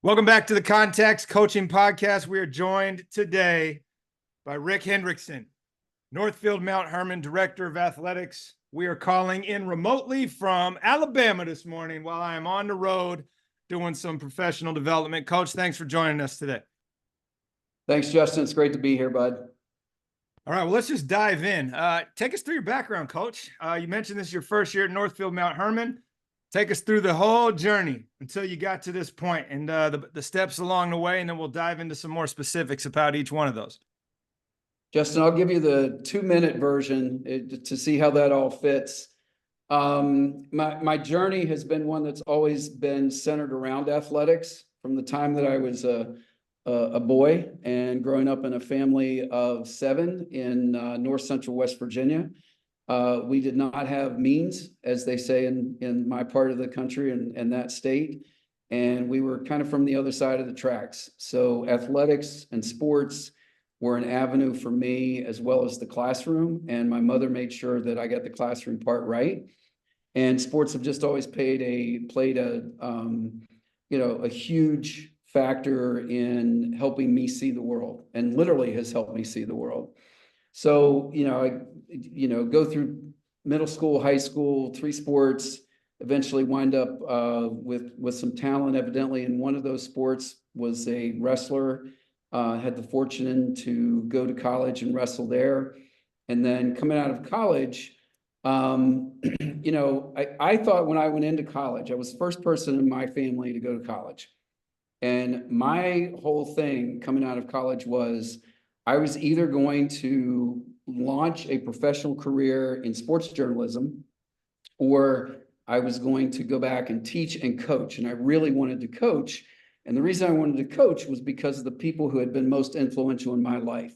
Welcome back to the Context Coaching Podcast. We are joined today by Rick Hendrickson, Northfield Mount Hermon Director of Athletics. We are calling in remotely from Alabama this morning while I am on the road doing some professional development. Coach, thanks for joining us today. Thanks, Justin. It's great to be here, bud. All right, well, let's just dive in. Take us through your background, Coach. You mentioned this is your first year at Northfield Mount Hermon. Take us through the whole journey until you got to this point and the steps along the way, and then we'll dive into some more specifics about each one of those. Justin, I'll give you the 2-minute version to see how that all fits. My journey has been one that's always been centered around athletics from the time that I was a boy and growing up in a family of 7 in north central West Virginia. We did not have means, as they say in my part of the country and that state, and we were kind of from the other side of the tracks. So athletics and sports were an avenue for me, as well as the classroom, and my mother made sure that I got the classroom part right. And sports have just always played a huge factor in helping me see the world, and literally has helped me see the world. So, I go through middle school, high school, 3 sports, eventually wind up with some talent, evidently. And one of those sports was a wrestler, had the fortune to go to college and wrestle there. And then coming out of college, I thought when I went into college, I was the first person in my family to go to college. And my whole thing coming out of college was I was either going to launch a professional career in sports journalism, or I was going to go back and teach and coach. And I really wanted to coach. And the reason I wanted to coach was because of the people who had been most influential in my life.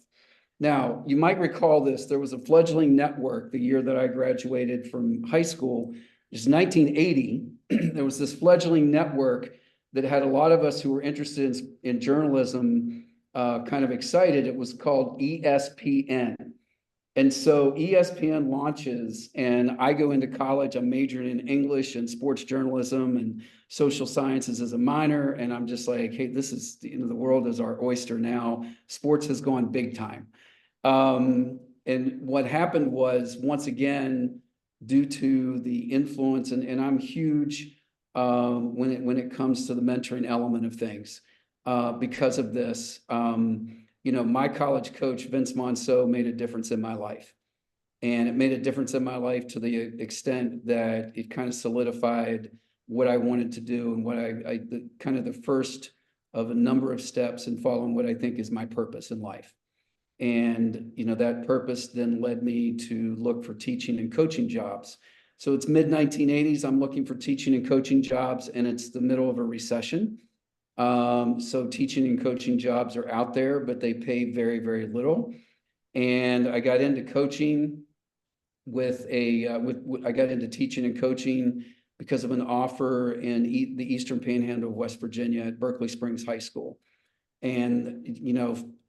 Now, you might recall this. There was a fledgling network the year that I graduated from high school. It was 1980. There was this fledgling network that had a lot of us who were interested in journalism kind of excited. It was called ESPN. And so ESPN launches, and I go into college. I'm majoring in English and sports journalism and social sciences as a minor. And I'm just like, hey, this is, the world is our oyster now. Sports has gone big time. And what happened was, once again, due to the influence, and I'm huge when it comes to the mentoring element of things. Because of this, my college coach, Vince Monceau, made a difference in my life. And it made a difference in my life to the extent that it kind of solidified what I wanted to do, and what kind of the first of a number of steps in following what I think is my purpose in life. And, that purpose then led me to look for teaching and coaching jobs. So it's mid-1980s. I'm looking for teaching and coaching jobs, and it's the middle of a recession. So teaching and coaching jobs are out there, but they pay very, very little. And I got into coaching I got into teaching and coaching because of an offer in the Eastern Panhandle of West Virginia at Berkeley Springs High School. And,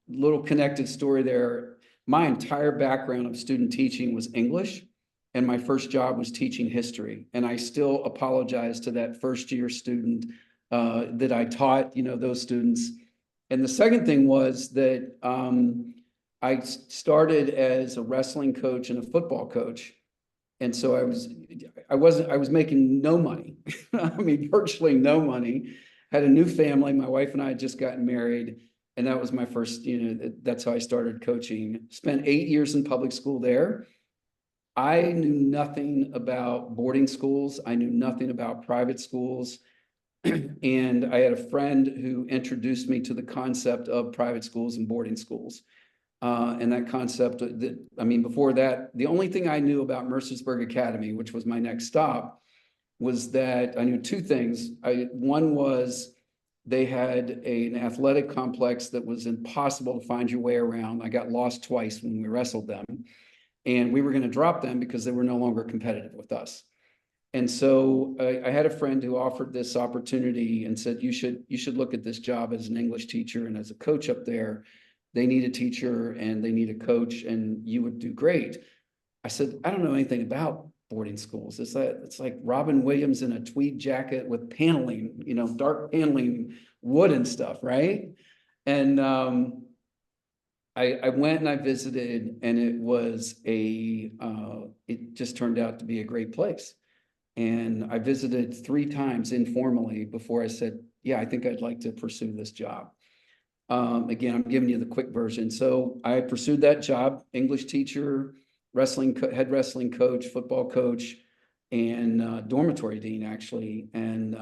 little connected story there. My entire background of student teaching was English, and my first job was teaching history. And I still apologize to that first year student that I taught, those students. And the second thing was that I started as a wrestling coach and a football coach. And so I was making no money. I mean, virtually no money. Had a new family. My wife and I had just gotten married. And that was my first, that's how I started coaching. Spent 8 years in public school there. I knew nothing about boarding schools. I knew nothing about private schools. And I had a friend who introduced me to the concept of private schools and boarding schools. And that concept, before that, the only thing I knew about Mercersburg Academy, which was my next stop, was that I knew 2 things. One was they had an athletic complex that was impossible to find your way around. I got lost twice when we wrestled them. And we were going to drop them because they were no longer competitive with us. And so I had a friend who offered this opportunity and said, you should look at this job as an English teacher and as a coach up there. They need a teacher and they need a coach, and you would do great. I said, I don't know anything about boarding schools. It's like Robin Williams in a tweed jacket with paneling, dark paneling, wood and stuff, right? And I went and I visited, and it just turned out to be a great place. And I visited 3 times informally before I said, yeah, I think I'd like to pursue this job. Again, I'm giving you the quick version. So I pursued that job, English teacher, head wrestling coach, football coach, and dormitory dean, actually. And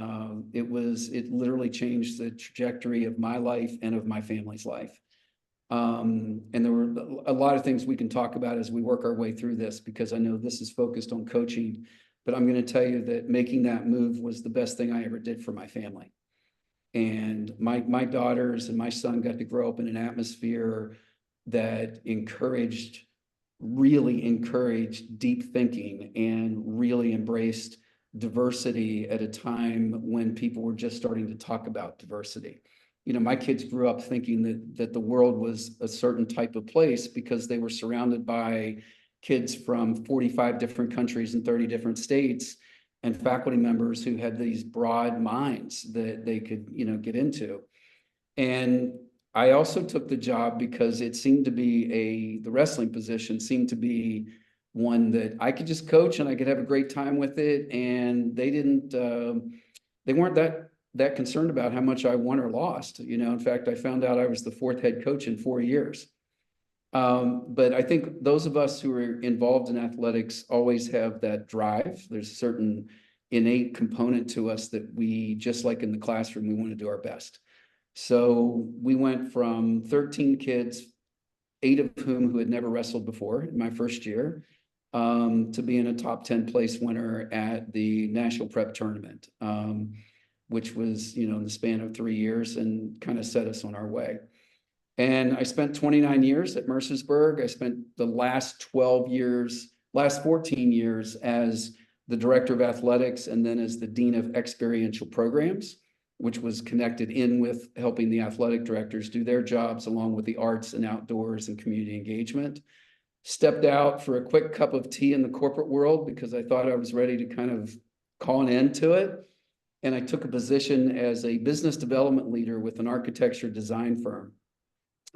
it literally changed the trajectory of my life and of my family's life. And there were a lot of things we can talk about as we work our way through this, because I know this is focused on coaching, but I'm going to tell you that making that move was the best thing I ever did for my family. And my daughters and my son got to grow up in an atmosphere that really encouraged deep thinking and really embraced diversity at a time when people were just starting to talk about diversity. My kids grew up thinking that the world was a certain type of place because they were surrounded by kids from 45 different countries and 30 different states, and faculty members who had these broad minds that they could, get into. And I also took the job because it seemed to be the wrestling position seemed to be one that I could just coach and I could have a great time with it. And they weren't that concerned about how much I won or lost. In fact, I found out I was the 4th head coach in 4 years. But I think those of us who are involved in athletics always have that drive. There's a certain innate component to us that we, just like in the classroom, we want to do our best. So we went from 13 kids, 8 of whom had never wrestled before in my first year, to being a top 10 place winner at the national prep tournament, which was, in the span of 3 years, and kind of set us on our way. And I spent 29 years at Mercersburg. I spent the last 14 years as the director of athletics, and then as the dean of experiential programs, which was connected in with helping the athletic directors do their jobs, along with the arts and outdoors and community engagement. Stepped out for a quick cup of tea in the corporate world because I thought I was ready to kind of call an end to it. And I took a position as a business development leader with an architecture design firm.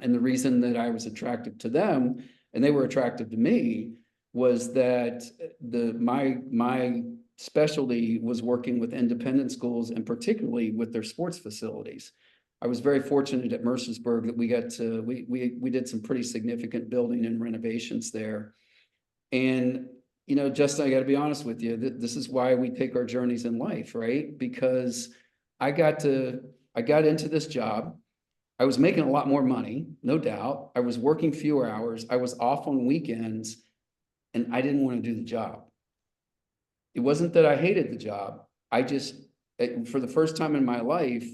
And the reason that I was attracted to them, and they were attracted to me, was that my specialty was working with independent schools, and particularly with their sports facilities. I was very fortunate at Mercersburg that we did some pretty significant building and renovations there. And Justin, I got to be honest with you, this is why we take our journeys in life, right? Because I got into this job. I was making a lot more money, no doubt. I was working fewer hours. I was off on weekends, and I didn't want to do the job. It wasn't that I hated the job. For the first time in my life,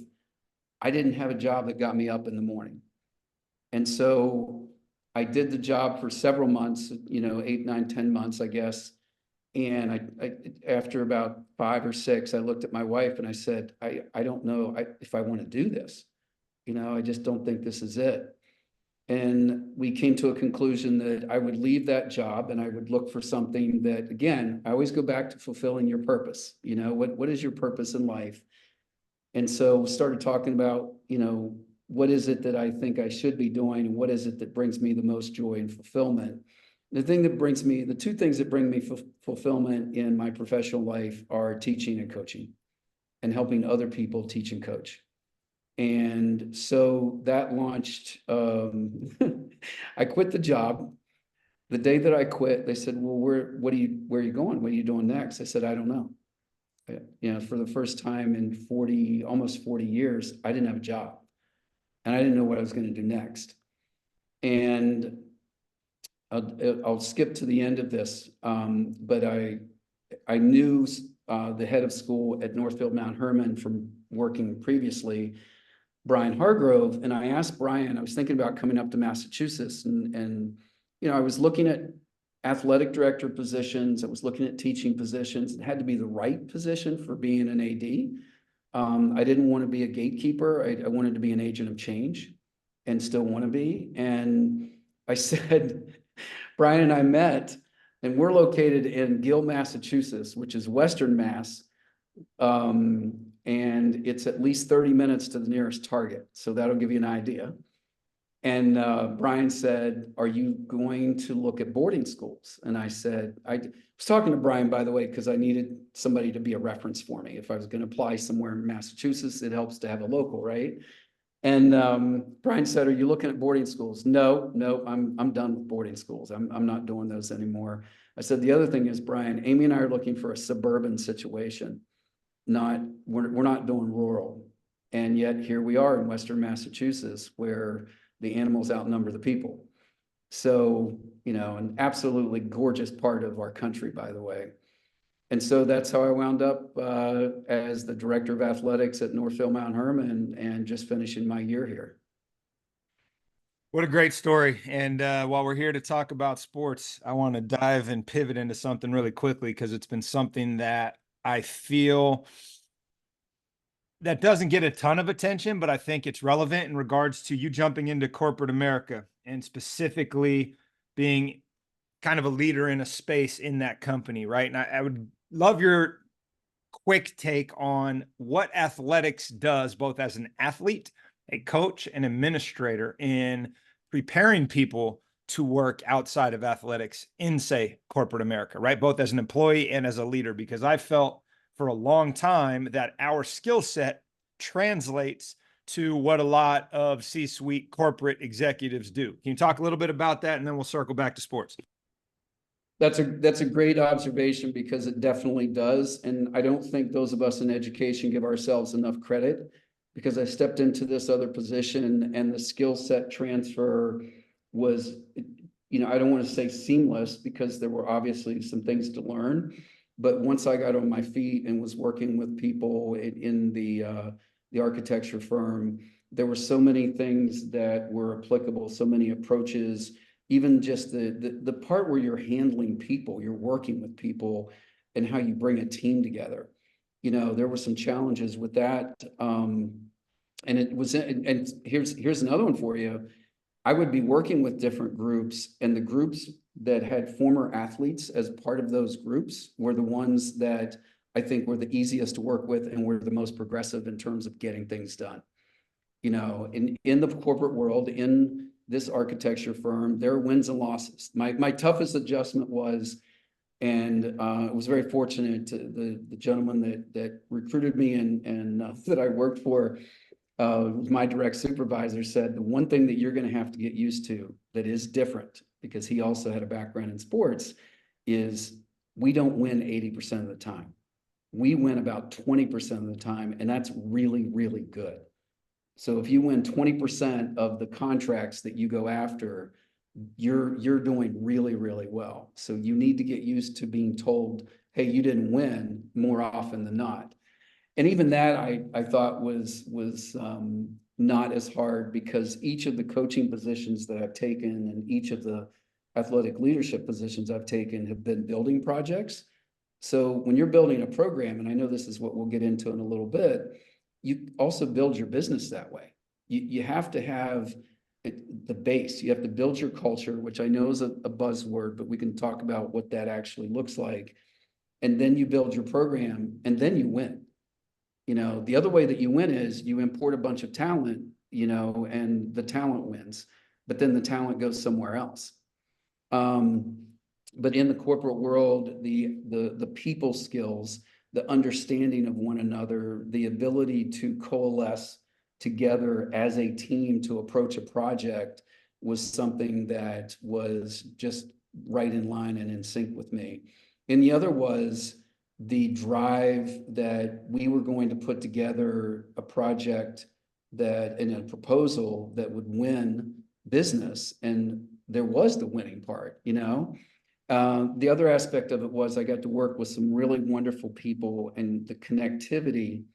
I didn't have a job that got me up in the morning. And so I did the job for several months, 8, 9, 10 months, I guess. And after about 5 or 6, I looked at my wife and I said, I don't know if I want to do this. I just don't think this is it. And we came to a conclusion that I would leave that job and I would look for something that, again, I always go back to fulfilling your purpose. What is your purpose in life? And so we started talking about, what is it that I think I should be doing? And what is it that brings me the most joy and fulfillment? The two things that bring me fulfillment in my professional life are teaching and coaching, and helping other people teach and coach. And so that launched, I quit the job. The day that I quit, they said, well, where are you going? What are you doing next? I said, I don't know. For the first time in almost 40 years, I didn't have a job, and I didn't know what I was going to do next. And I'll skip to the end of this, but I knew the head of school at Northfield Mount Hermon from working previously, Brian Hargrove. And I asked Brian, I was thinking about coming up to Massachusetts, and I was looking at athletic director positions. I was looking at teaching positions. It had to be the right position for being an AD. I didn't want to be a gatekeeper. I wanted to be an agent of change, and still want to be. And I said, Brian and I met, And we're located in Gill, Massachusetts, which is Western Mass. And it's at least 30 minutes to the nearest Target. So that'll give you an idea. And Brian said, are you going to look at boarding schools? And I said, I was talking to Brian, by the way, because I needed somebody to be a reference for me. If I was going to apply somewhere in Massachusetts, it helps to have a local, right? And Brian said, are you looking at boarding schools? No, I'm done with boarding schools. I'm not doing those anymore. I said, the other thing is, Brian, Amy and I are looking for a suburban situation. We're not doing rural. And yet here we are in Western Massachusetts, where the animals outnumber the people. So, an absolutely gorgeous part of our country, by the way. And so that's how I wound up as the director of athletics at Northfield Mount Herman and just finishing my year here. What a great story. And while we're here to talk about sports, I want to dive and pivot into something really quickly, because it's been something that I feel that doesn't get a ton of attention, but I think it's relevant in regards to you jumping into corporate America and specifically being kind of a leader in a space in that company, right? And I would love your quick take on what athletics does, both as an athlete, a coach, and administrator, in preparing people to work outside of athletics in, say, corporate America, right? Both as an employee and as a leader, because I felt for a long time that our skill set translates to what a lot of C-suite corporate executives do. Can you talk a little bit about that, and then we'll circle back to sports? That's a great observation, because it definitely does. And I don't think those of us in education give ourselves enough credit, because I stepped into this other position and the skill set transfer was, I don't want to say seamless, because there were obviously some things to learn. But once I got on my feet and was working with people in the architecture firm, there were so many things that were applicable, so many approaches, even just the part where you're handling people, you're working with people, and how you bring a team together. There were some challenges with that. And here's another one for you. I would be working with different groups, and the groups that had former athletes as part of those groups were the ones that I think were the easiest to work with and were the most progressive in terms of getting things done. In the corporate world, in this architecture firm, there are wins and losses. My toughest adjustment was, and I was very fortunate to the gentleman that recruited me and that I worked for, was my direct supervisor, said the one thing that you're going to have to get used to that is different, because he also had a background in sports, is we don't win 80% of the time. We win about 20% of the time, and that's really, really good. So if you win 20% of the contracts that you go after, you're doing really, really well. So you need to get used to being told, hey, you didn't win, more often than not. And even that I thought was not as hard, because each of the coaching positions that I've taken and each of the athletic leadership positions I've taken have been building projects. So when you're building a program, and I know this is what we'll get into in a little bit, you also build your business that way. You have to have the base. You have to build your culture, which I know is a buzzword, but we can talk about what that actually looks like. And then you build your program, and then you win. The other way that you win is you import a bunch of talent, and the talent wins, but then the talent goes somewhere else. But in the corporate world, the people skills, the understanding of one another, the ability to coalesce together as a team to approach a project was something that was just right in line and in sync with me. And the other was the drive that we were going to put together a project that, in a proposal that would win business. And there was the winning part, The other aspect of it was I got to work with some really wonderful people, and the connectivity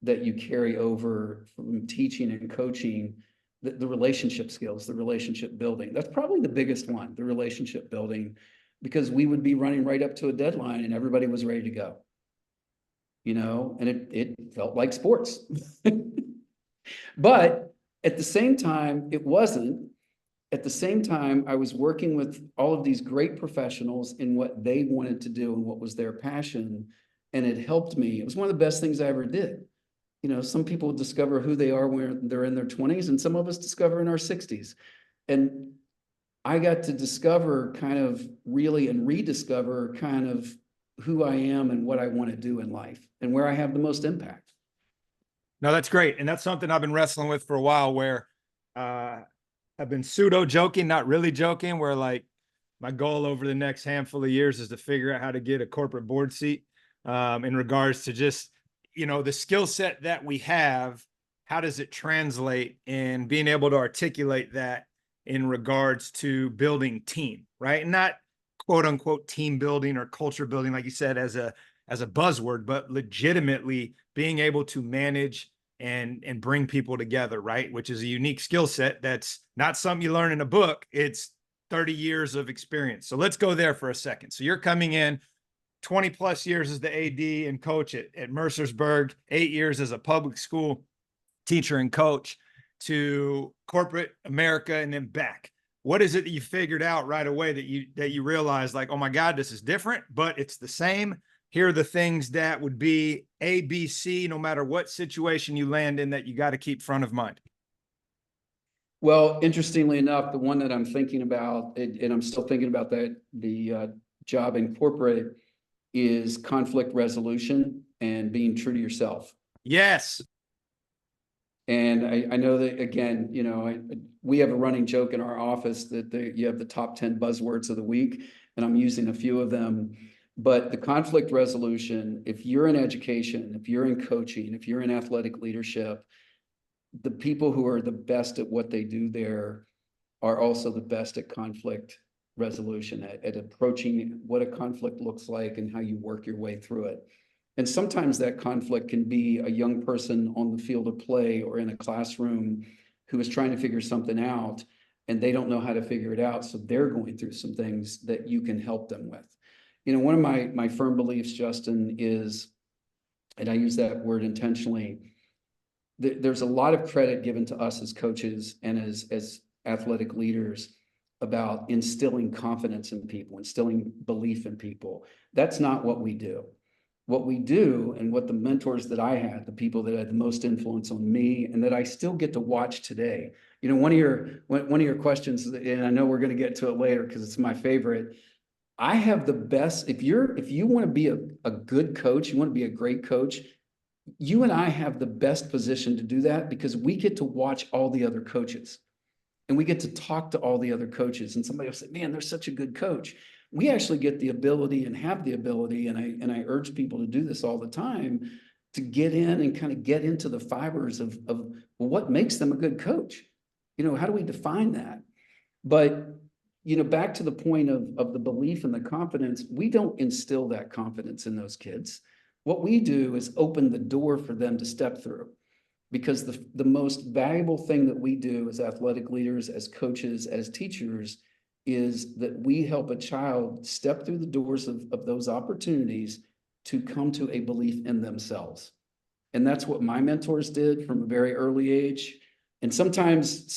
that you carry over from teaching and coaching, the relationship skills, the relationship building. That's probably the biggest one, the relationship building, because we would be running right up to a deadline and everybody was ready to go. And it felt like sports. But at the same time, it wasn't. At the same time, I was working with all of these great professionals in what they wanted to do and what was their passion. And it helped me. It was one of the best things I ever did. You know, some people discover who they are when they're in their 20s, and some of us discover in our 60s. And I got to discover kind of really and rediscover kind of who I am and what I want to do in life and where I have the most impact. No, that's great. And that's something I've been wrestling with for a while, where I've been pseudo joking, not really joking, where like my goal over the next handful of years is to figure out how to get a corporate board seat, in regards to just, you know, the skill set that we have. How does it translate in being able to articulate that in regards to building team, right? Not quote unquote team building or culture building, like you said, as a buzzword, but legitimately being able to manage and bring people together, right? Which is a unique skill set. That's not something you learn in a book. It's 30 years of experience. So let's go there for a second. So you're coming in 20 plus years as the AD and coach at Mercersburg, 8 years as a public school teacher and coach, to corporate America and then back. What is it that you figured out right away that you realized, like, oh my God, this is different, but it's the same? Here are the things that would be A, B, C, no matter what situation you land in, that you got to keep front of mind. Well, interestingly enough, the one that I'm thinking about, and I'm still thinking about that, the job in corporate, is conflict resolution and being true to yourself. Yes. And I know that, again, you know, we have a running joke in our office that you have the top 10 buzzwords of the week, and I'm using a few of them. But the conflict resolution, if you're in education, if you're in coaching, if you're in athletic leadership, the people who are the best at what they do there are also the best at conflict resolution, at approaching what a conflict looks like and how you work your way through it. And sometimes that conflict can be a young person on the field of play or in a classroom who is trying to figure something out, and they don't know how to figure it out. So they're going through some things that you can help them with. You know, one of my firm beliefs, Justin, is, and I use that word intentionally, there's a lot of credit given to us as coaches and as athletic leaders about instilling confidence in people, instilling belief in people. That's not what we do. What we do, and what the mentors that I had, the people that had the most influence on me and that I still get to watch today. You know, one of your questions, and I know we're going to get to it later because it's my favorite. I have the best, if you want to be a good coach, you want to be a great coach, you and I have the best position to do that because we get to watch all the other coaches and we get to talk to all the other coaches, and somebody will say, man, they're such a good coach. We actually get the ability and have the ability, and I urge people to do this all the time, to get in and kind of get into the fibers of well, what makes them a good coach. You know, how do we define that? But, you know, back to the point of the belief and the confidence, we don't instill that confidence in those kids. What we do is open the door for them to step through, because the most valuable thing that we do as athletic leaders, as coaches, as teachers, is that we help a child step through the doors of those opportunities to come to a belief in themselves. And that's what my mentors did from a very early age. And sometimes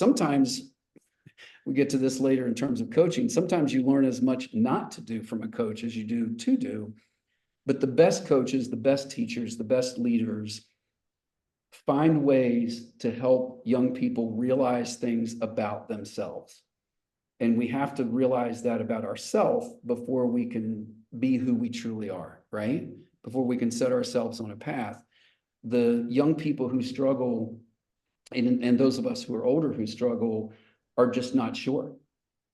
we get to this later in terms of coaching. Sometimes you learn as much not to do from a coach as you do to do. But the best coaches, the best teachers, the best leaders find ways to help young people realize things about themselves. And we have to realize that about ourselves before we can be who we truly are, right? Before we can set ourselves on a path. The young people who struggle, and those of us who are older who struggle, are just not sure.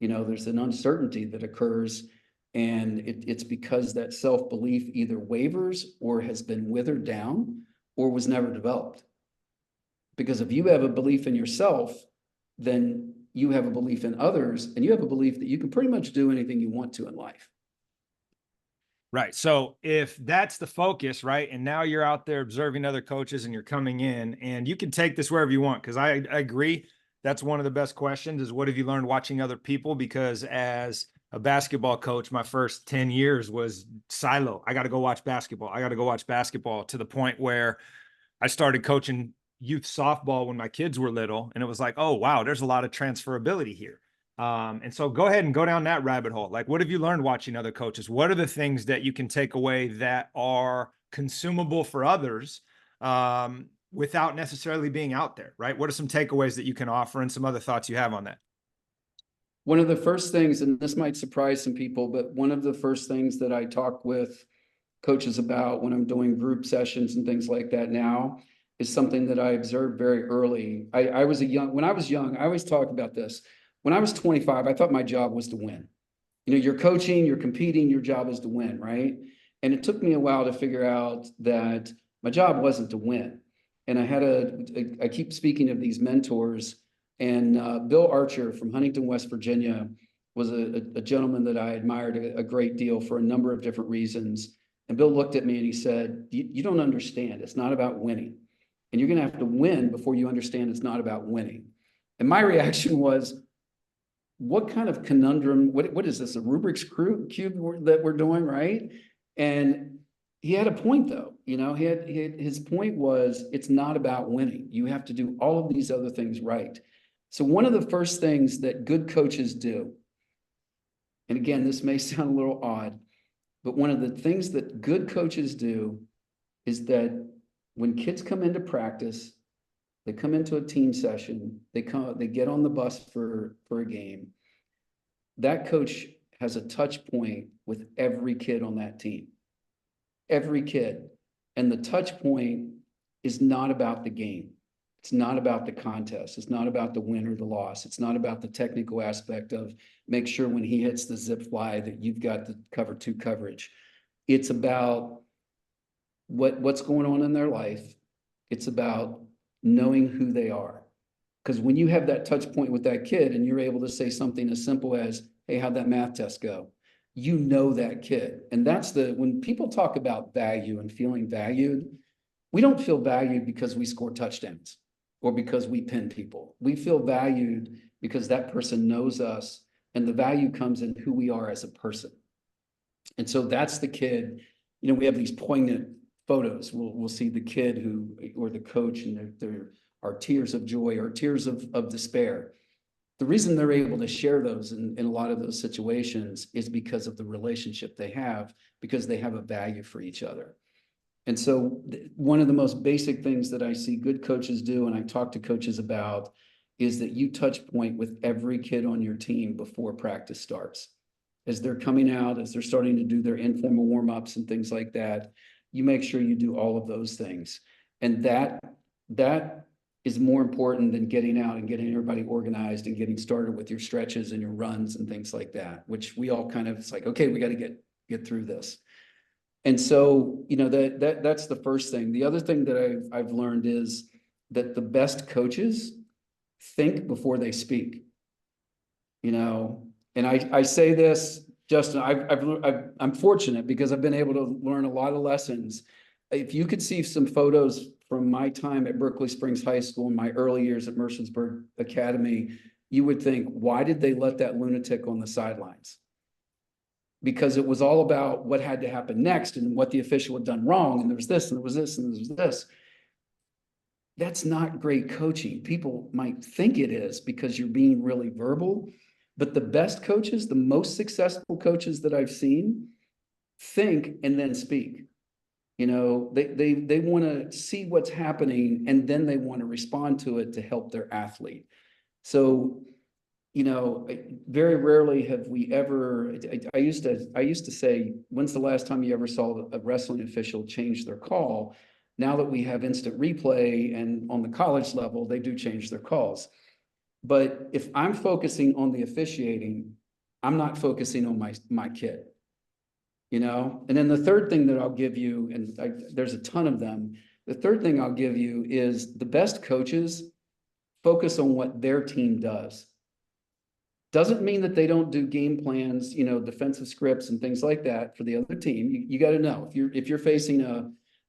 You know, there's an uncertainty that occurs, and it's because that self-belief either wavers or has been withered down or was never developed. Because if you have a belief in yourself, then you have a belief in others, and you have a belief that you can pretty much do anything you want to in life. Right. So if that's the focus, right, and now you're out there observing other coaches and you're coming in, and you can take this wherever you want, because I agree. That's one of the best questions, is what have you learned watching other people? Because as a basketball coach, my first 10 years was silo. I got to go watch basketball. I got to go watch basketball, to the point where I started coaching youth softball when my kids were little. And it was like, oh, wow, there's a lot of transferability here. And so go ahead and go down that rabbit hole. Like, what have you learned watching other coaches? What are the things that you can take away that are consumable for others without necessarily being out there, right? What are some takeaways that you can offer and some other thoughts you have on that? One of the first things, and this might surprise some people, but one of the first things that I talk with coaches about when I'm doing group sessions and things like that now is something that I observed very early. When I was young, I always talk about this. When I was 25, I thought my job was to win. You know, you're coaching, you're competing, your job is to win, right? And it took me a while to figure out that my job wasn't to win. And I keep speaking of these mentors, and Bill Archer from Huntington, West Virginia was a gentleman that I admired a great deal for a number of different reasons. And Bill looked at me and he said, you don't understand. It's not about winning. And you're going to have to win before you understand it's not about winning. And my reaction was, what kind of conundrum, what is this, a Rubik's Cube that we're doing, right? And he had a point though, you know, his point was, it's not about winning. You have to do all of these other things right. So one of the first things that good coaches do, and again, this may sound a little odd, but one of the things that good coaches do is that when kids come into practice, they come into a team session, they get on the bus for a game. That coach has a touch point with every kid on that team. Every kid. And the touch point is not about the game. It's not about the contest. It's not about the win or the loss. It's not about the technical aspect of make sure when he hits the zip fly that you've got the cover two coverage. It's about what's going on in their life. It's about knowing who they are. Because when you have that touch point with that kid and you're able to say something as simple as, hey, how'd that math test go? You know that kid. And that's when people talk about value and feeling valued, we don't feel valued because we score touchdowns or because we pin people. We feel valued because that person knows us, and the value comes in who we are as a person. And so that's the kid. You know, we have these poignant photos. We'll see the kid or the coach, and there are tears of joy or tears of despair. The reason they're able to share those in a lot of those situations is because of the relationship they have, because they have a value for each other. And so one of the most basic things that I see good coaches do, and I talk to coaches about, is that you touch point with every kid on your team before practice starts. As they're coming out, as they're starting to do their informal warm-ups and things like that, you make sure you do all of those things. And that is more important than getting out and getting everybody organized and getting started with your stretches and your runs and things like that, which we all kind of, it's like, okay, we got to get through this. And so, you know, that's the first thing. The other thing that I've learned is that the best coaches think before they speak, you know. And I say this, Justin, I'm fortunate because I've been able to learn a lot of lessons. If you could see some photos from my time at Berkeley Springs High School and my early years at Mercersburg Academy, you would think, why did they let that lunatic on the sidelines? Because it was all about what had to happen next and what the official had done wrong. And there was this, and there was this, and there was this. That's not great coaching. People might think it is because you're being really verbal, but the best coaches, the most successful coaches that I've seen, think and then speak. You know, they want to see what's happening and then they want to respond to it to help their athlete. So, you know, very rarely have we ever, I used to say, when's the last time you ever saw a wrestling official change their call? Now that we have instant replay and on the college level, they do change their calls. But if I'm focusing on the officiating, I'm not focusing on my kid. You know, and then the third thing that I'll give you, and there's a ton of them. The third thing I'll give you is the best coaches focus on what their team does. Doesn't mean that they don't do game plans, you know, defensive scripts and things like that for the other team. You got to know if you're facing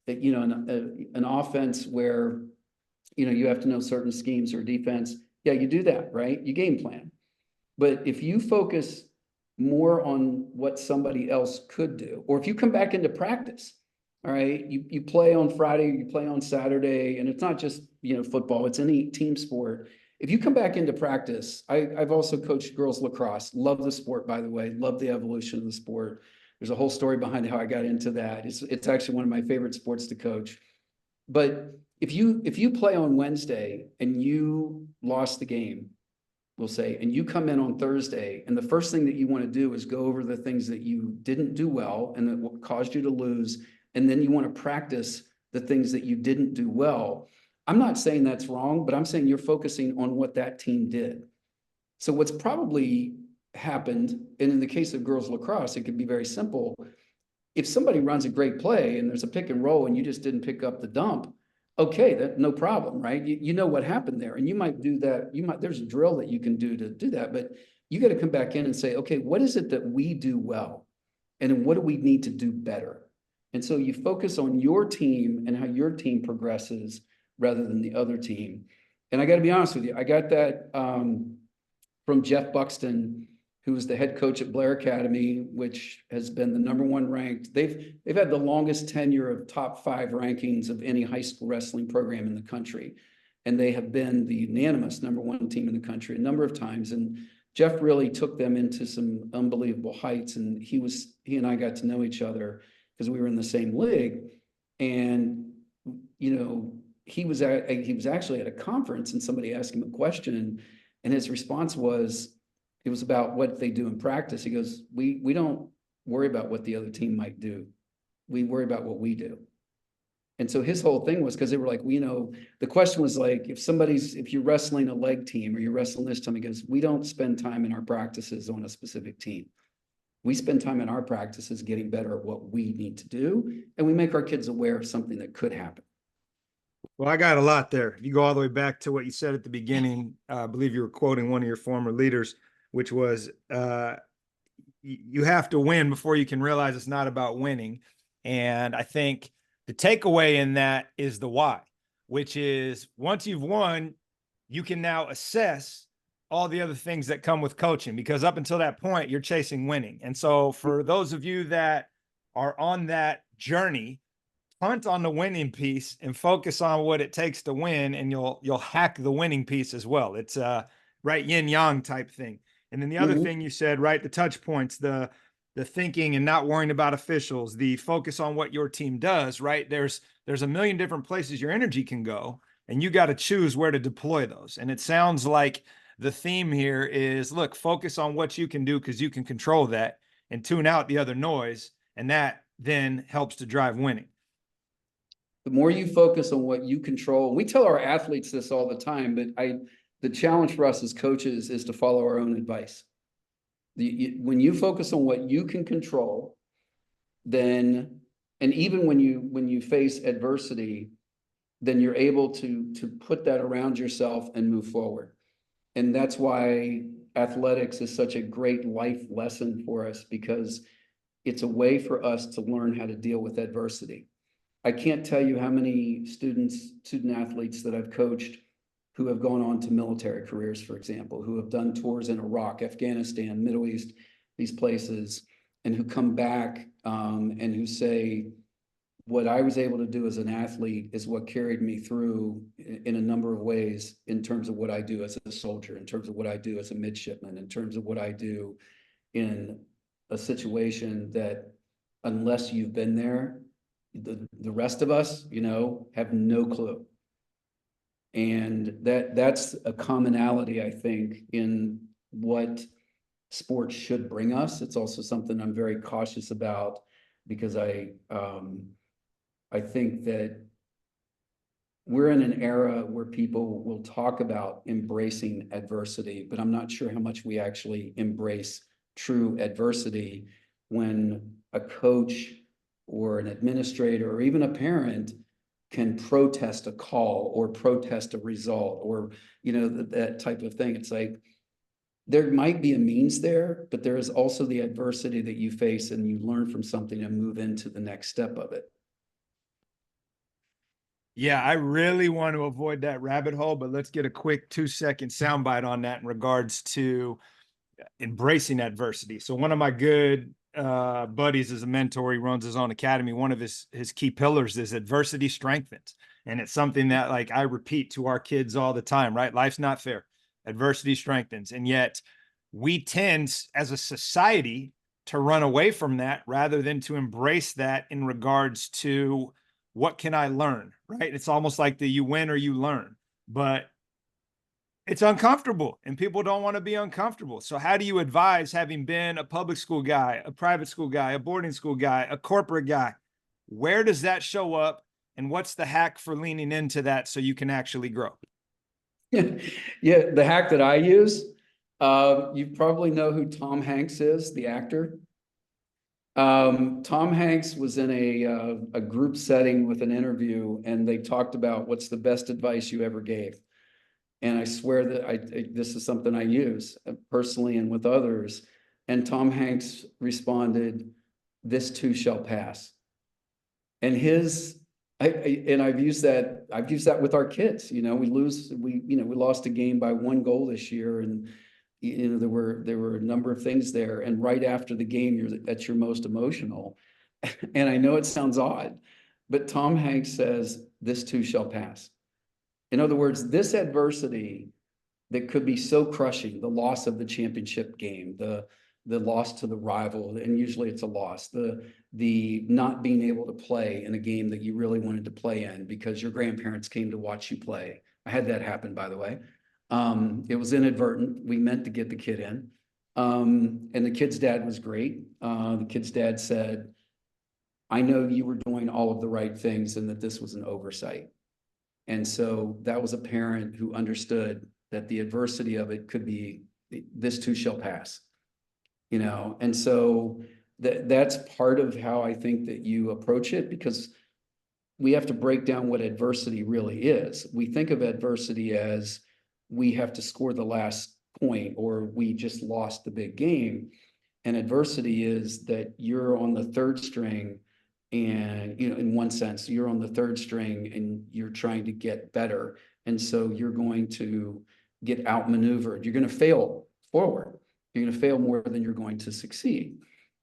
an offense where, you know, you have to know certain schemes or defense. Yeah, you do that, right? You game plan. But if you focus more on what somebody else could do, or if you come back into practice, all right, you play on Friday, you play on Saturday, and it's not just, you know, football, it's any team sport. if you come back into practice, I've also coached girls lacrosse. Love the sport, by the way. Love the evolution of the sport. There's a whole story behind how I got into that. It's actually one of my favorite sports to coach. But if you play on Wednesday and you lost the game, we'll say, and you come in on Thursday, and the first thing that you want to do is go over the things that you didn't do well and that caused you to lose, and then you want to practice the things that you didn't do well. I'm not saying that's wrong, but I'm saying you're focusing on what that team did. So what's probably happened, and in the case of girls lacrosse, it could be very simple. If somebody runs a great play and there's a pick and roll and you just didn't pick up the dump, okay, that no problem, right? You know what happened there, and you might do that. There's a drill that you can do to do that, but you got to come back in and say, okay, what is it that we do well, and then what do we need to do better? And so you focus on your team and how your team progresses rather than the other team. And I got to be honest with you, I got that from Jeff Buxton, who was the head coach at Blair Academy, which has been the #1 ranked. They've had the longest tenure of top 5 rankings of any high school wrestling program in the country. And they have been the unanimous #1 team in the country a number of times. And Jeff really took them into some unbelievable heights. And he and I got to know each other because we were in the same league. And, he was actually at a conference, and somebody asked him a question, and his response was, it was about what they do in practice. He goes, we don't worry about what the other team might do. We worry about what we do. And so his whole thing was, because they were like, the question was like, if you're wrestling a leg team or you're wrestling this time, he goes, we don't spend time in our practices on a specific team. We spend time in our practices getting better at what we need to do. And we make our kids aware of something that could happen. Well, I got a lot there. If you go all the way back to what you said at the beginning, I believe you were quoting one of your former leaders, which was, you have to win before you can realize it's not about winning. And I think the takeaway in that is the why, which is once you've won, you can now assess all the other things that come with coaching, because up until that point, you're chasing winning. And so for those of you that are on that journey, punt on the winning piece and focus on what it takes to win, and you'll hack the winning piece as well. It's a right yin yang type thing. And then the other thing you said, right, the touch points, the thinking and not worrying about officials, the focus on what your team does, right? There's a million different places your energy can go, and you got to choose where to deploy those. And it sounds like the theme here is, look, focus on what you can do because you can control that, and tune out the other noise. And that then helps to drive winning. The more you focus on what you control, and we tell our athletes this all the time, but the challenge for us as coaches is to follow our own advice. When you focus on what you can control, then, and even when you face adversity, then you're able to put that around yourself and move forward. And that's why athletics is such a great life lesson for us, because it's a way for us to learn how to deal with adversity. I can't tell you how many student athletes that I've coached who have gone on to military careers, for example, who have done tours in Iraq, Afghanistan, Middle East, these places, and who come back and who say, what I was able to do as an athlete is what carried me through in a number of ways, in terms of what I do as a soldier, in terms of what I do as a midshipman, in terms of what I do in a situation that, unless you've been there, the rest of us, have no clue. And that's a commonality, I think, in what sports should bring us. It's also something I'm very cautious about, because I think that we're in an era where people will talk about embracing adversity, but I'm not sure how much we actually embrace true adversity when a coach or an administrator or even a parent can protest a call or protest a result, or that type of thing. It's like, there might be a means there, but there is also the adversity that you face, and you learn from something and move into the next step of it. Yeah, I really want to avoid that rabbit hole, but let's get a quick 2-second soundbite on that in regards to embracing adversity. So one of my good buddies is a mentor. He runs his own academy. One of his key pillars is adversity strengthens. And it's something that like I repeat to our kids all the time, right? Life's not fair. Adversity strengthens. And yet we tend as a society to run away from that rather than to embrace that in regards to what can I learn, right? It's almost like the you win or you learn, but it's uncomfortable and people don't want to be uncomfortable. So how do you advise, having been a public school guy, a private school guy, a boarding school guy, a corporate guy, where does that show up and what's the hack for leaning into that so you can actually grow? Yeah, the hack that I use, you probably know who Tom Hanks is, the actor. Tom Hanks was in a group setting with an interview, and they talked about what's the best advice you ever gave. And I swear that this is something I use personally and with others. And Tom Hanks responded, "This too shall pass." And I've used that with our kids. We lost a game by 1 goal this year, and there were a number of things there. And right after the game, you're at your most emotional. And I know it sounds odd, but Tom Hanks says, "This too shall pass." In other words, this adversity that could be so crushing, the loss of the championship game, the loss to the rival, and usually it's a loss, the not being able to play in a game that you really wanted to play in because your grandparents came to watch you play. I had that happen, by the way. It was inadvertent. We meant to get the kid in. And the kid's dad was great. The kid's dad said, "I know you were doing all of the right things and that this was an oversight." And so that was a parent who understood that the adversity of it could be, this too shall pass, And so that's part of how I think that you approach it, because we have to break down what adversity really is. We think of adversity as we have to score the last point or we just lost the big game. And adversity is that you're on the third string. And, in one sense, you're on the third string and you're trying to get better. And so you're going to get outmaneuvered. You're going to fail forward. You're going to fail more than you're going to succeed.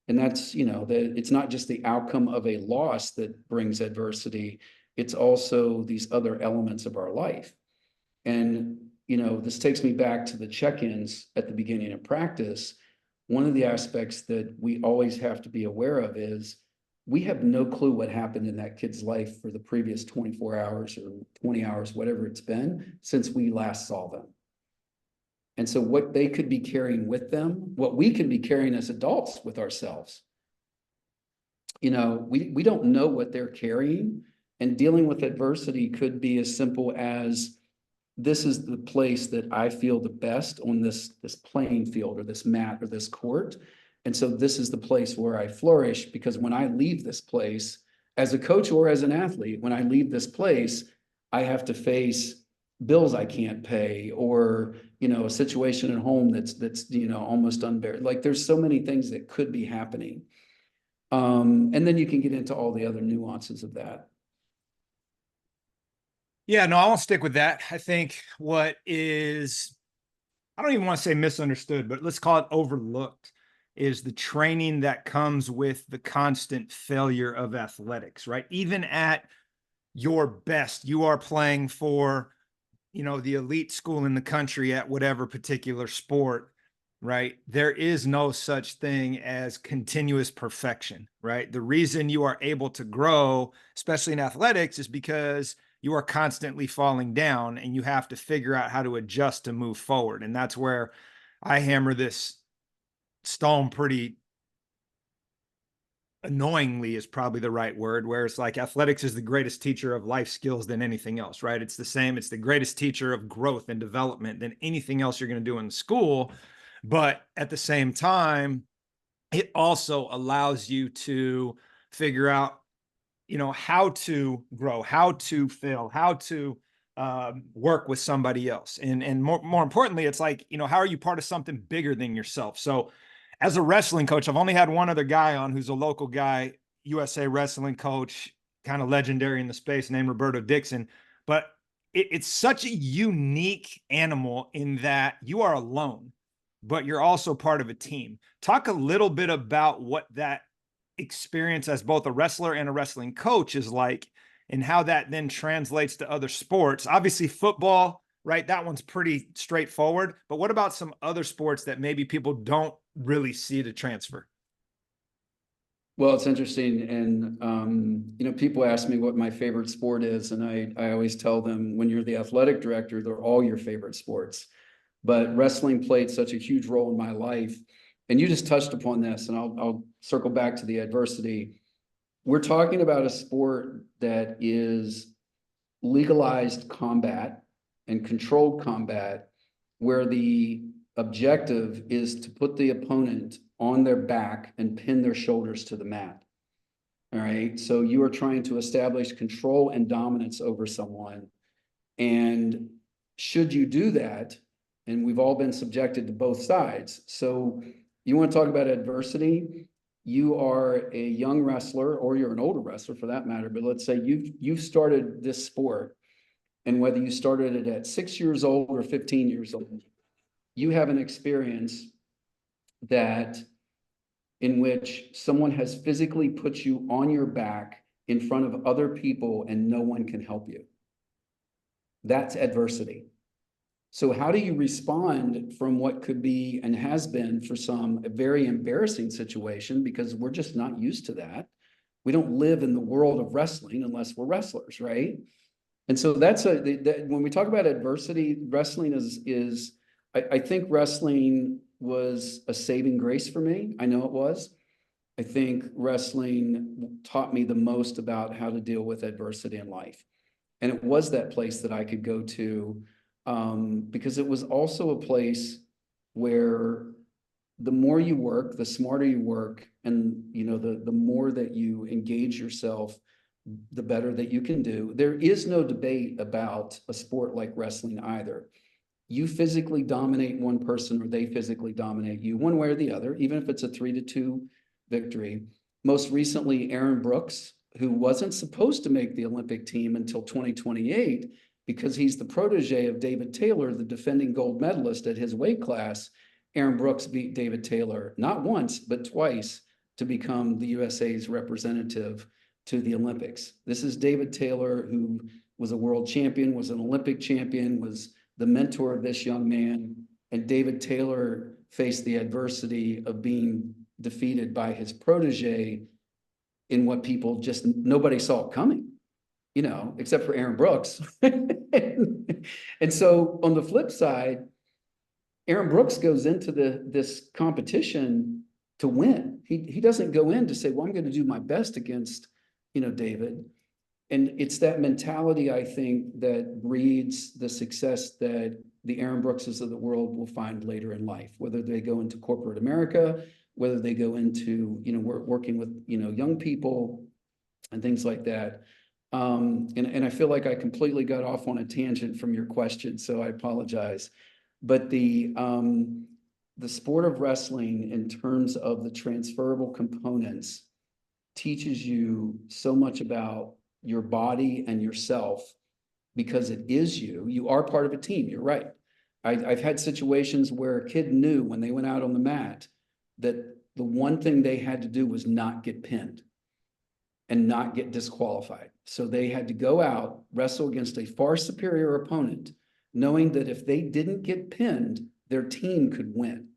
And that's, it's not just the outcome of a loss that brings adversity. It's also these other elements of our life. And, this takes me back to the check-ins at the beginning of practice. One of the aspects that we always have to be aware of is we have no clue what happened in that kid's life for the previous 24 hours or 20 hours, whatever it's been, since we last saw them. And so what they could be carrying with them, what we can be carrying as adults with ourselves, we don't know what they're carrying. And dealing with adversity could be as simple as, this is the place that I feel the best on this playing field or this mat or this court. And so this is the place where I flourish, because when I leave this place as a coach or as an athlete, when I leave this place, I have to face bills I can't pay, or, a situation at home that's almost unbearable. Like, there's so many things that could be happening. And then you can get into all the other nuances of that. Yeah, no, I won't stick with that. I think what is, I don't even want to say misunderstood, but let's call it overlooked, is the training that comes with the constant failure of athletics, right? Even at your best, you are playing for, the elite school in the country at whatever particular sport, right? There is no such thing as continuous perfection, right? The reason you are able to grow, especially in athletics, is because you are constantly falling down and you have to figure out how to adjust to move forward. And that's where I hammer this stone pretty annoyingly, is probably the right word, where it's like athletics is the greatest teacher of life skills than anything else, right? It's the same. It's the greatest teacher of growth and development than anything else you're going to do in school. But at the same time, it also allows you to figure out, how to grow, how to fail, how to work with somebody else. And more importantly, it's like, how are you part of something bigger than yourself? So as a wrestling coach, I've only had one other guy on who's a local guy, USA wrestling coach, kind of legendary in the space, named Roberto Dixon. But it's such a unique animal in that you are alone, but you're also part of a team. Talk a little bit about what that experience as both a wrestler and a wrestling coach is like, and how that then translates to other sports. Obviously, football, right? That one's pretty straightforward. But what about some other sports that maybe people don't really see the transfer? Well, it's interesting. And, people ask me what my favorite sport is. And I always tell them, when you're the athletic director, they're all your favorite sports. But wrestling played such a huge role in my life. And you just touched upon this, and I'll circle back to the adversity. We're talking about a sport that is legalized combat and controlled combat, where the objective is to put the opponent on their back and pin their shoulders to the mat. All right. So you are trying to establish control and dominance over someone. And should you do that, and we've all been subjected to both sides. So you want to talk about adversity? You are a young wrestler, or you're an older wrestler for that matter, but let's say you've started this sport, and whether you started it at 6 years old or 15 years old, you have an experience that in which someone has physically put you on your back in front of other people and no one can help you. That's adversity. So how do you respond from what could be, and has been for some, a very embarrassing situation, because we're just not used to that. We don't live in the world of wrestling unless we're wrestlers, right? And so when we talk about adversity, wrestling is I think wrestling was a saving grace for me. I know it was. I think wrestling taught me the most about how to deal with adversity in life. And it was that place that I could go to, because it was also a place where the more you work, the smarter you work, and the more that you engage yourself, the better that you can do. There is no debate about a sport like wrestling either. You physically dominate one person, or they physically dominate you, one way or the other, even if it's a 3-2 victory. Most recently, Aaron Brooks, who wasn't supposed to make the Olympic team until 2028, because he's the protege of David Taylor, the defending gold medalist at his weight class. Aaron Brooks beat David Taylor not once, but twice, to become the USA's representative to the Olympics. This is David Taylor, who was a world champion, was an Olympic champion, was the mentor of this young man. And David Taylor faced the adversity of being defeated by his protege in what people just, nobody saw it coming, except for Aaron Brooks. And so on the flip side, Aaron Brooks goes into this competition to win. He doesn't go in to say, well, I'm going to do my best against, David. And it's that mentality, I think, that breeds the success that the Aaron Brookses of the world will find later in life, whether they go into corporate America, whether they go into, working with, young people and things like that. And I feel like I completely got off on a tangent from your question, so I apologize. But the sport of wrestling, in terms of the transferable components, teaches you so much about your body and yourself, because it is you. You are part of a team. You're right. I've had situations where a kid knew when they went out on the mat that the one thing they had to do was not get pinned and not get disqualified. So they had to go out, wrestle against a far superior opponent, knowing that if they didn't get pinned, their team could win.